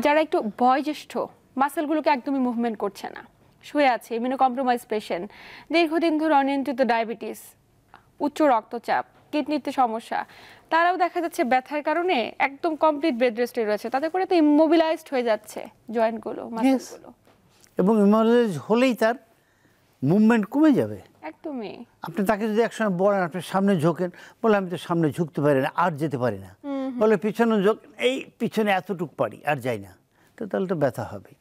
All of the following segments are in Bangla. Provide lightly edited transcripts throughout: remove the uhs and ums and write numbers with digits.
যারা একটু বয়োজ্যেষ্ঠ মাসেলগুলোকে একদমই মুভমেন্ট করছে না, শুয়ে আছে, ইমিউনো কম্প্রোমাইজ পেশেন্ট, দীর্ঘদিন ধরে অনিয়ন্ত্রিত ডায়াবেটিস, উচ্চ রক্তচাপ, কিডনিতে সমস্যা, তারাও দেখা যাচ্ছে ব্যথার কারণে একদম কমপ্লিট বেড রেস্টে রয়েছে। তাতে করে তো ইমোবিলাইজড হয়ে যাচ্ছে জয়েন্টগুলো, মাসেলগুলো। এবং ইমোবিলাইজ হলেই তার মুভমেন্ট কমে যাবে একদমই। আপনি তাকে যদি একসময় বলেন আপনি সামনে ঝোঁকেন, বলে আমি তো সামনে ঝুঁকতে পারি না, আর যেতে পারি না, বলে পিছনে ঝোঁক, এই পিছনে এতটুকু পারি, আর যাই না, তো তাহলে তো ব্যথা হবে।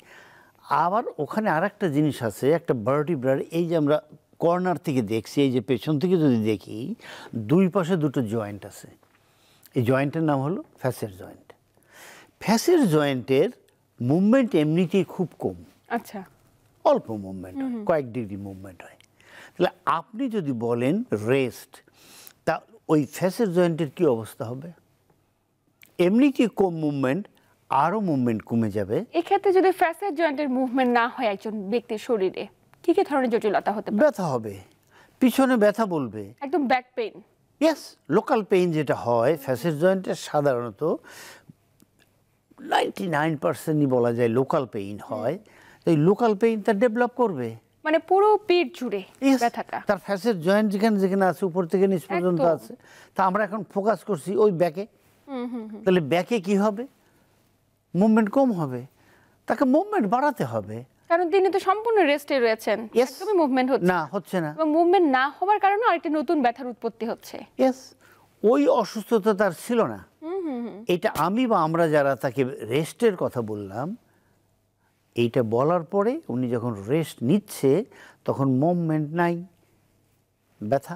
আবার ওখানে আর একটা জিনিস আছে, একটা ভার্টিব্রার, এই যে আমরা কর্নার থেকে দেখছি, এই যে পেছন থেকে যদি দেখি, দুই পাশে দুটো জয়েন্ট আছে। এই জয়েন্টের নাম হলো ফ্যাসিয়ার জয়েন্ট। ফ্যাসিয়ার জয়েন্টের মুভমেন্ট এমনিতেই খুব কম, আচ্ছা, অল্প মুভমেন্ট হয়, কয়েক ডিগ্রি মুভমেন্ট হয়। তাহলে আপনি যদি বলেন রেস্ট, তা ওই ফ্যাসিয়ার জয়েন্টের কী অবস্থা হবে? এমনিতেই কম মুভমেন্ট, আরও মুভমেন্ট কমে যাবে। এক্ষেত্রে যদি ফ্যাসিয়ার জয়েন্টের মুভমেন্ট না হয় একজন ব্যক্তির শরীরে, কি কি ধরনের জটিলতা হতে পারে? ব্যথা হবে, পিছনে ব্যথা বলবে, একদম back pain. Yes, local pain যেটা হয় ফ্যাসিয়ার জয়েন্টের সাধারণত 99%ই বলা যায় লোকাল পেইন হয়। এই লোকাল পেইন তার ডেভেলপ করবে, মানে পুরো পিঠ জুড়ে ব্যথাটা। তার ফ্যাসিয়ার জয়েন্ট যেখানে যেখানে আছে, উপর থেকে নিচ পর্যন্ত আছে। তা আমরা এখন ফোকাস করছি ওই ব্যাকে, তাহলে ব্যাকে কি হবে? মুভমেন্ট কম হবে, তাকে মুভমেন্ট বাড়াতে হবে, কারণ তিনি তো সম্পূর্ণ রেস্টে রয়েছেন, একদমই মুভমেন্ট হচ্ছে না। এবং মুভমেন্ট না হওয়ার কারণে আরেকটা নতুন ব্যথার উৎপত্তি হচ্ছে। ইয়েস, ওই অসুস্থতা তার ছিল না। এটা আমি বা আমরা যারা তাকে রেস্টের কথা বললাম, এইটা বলার পরে উনি যখন রেস্ট নিচ্ছে তখন মুভমেন্ট নাই, ব্যথা।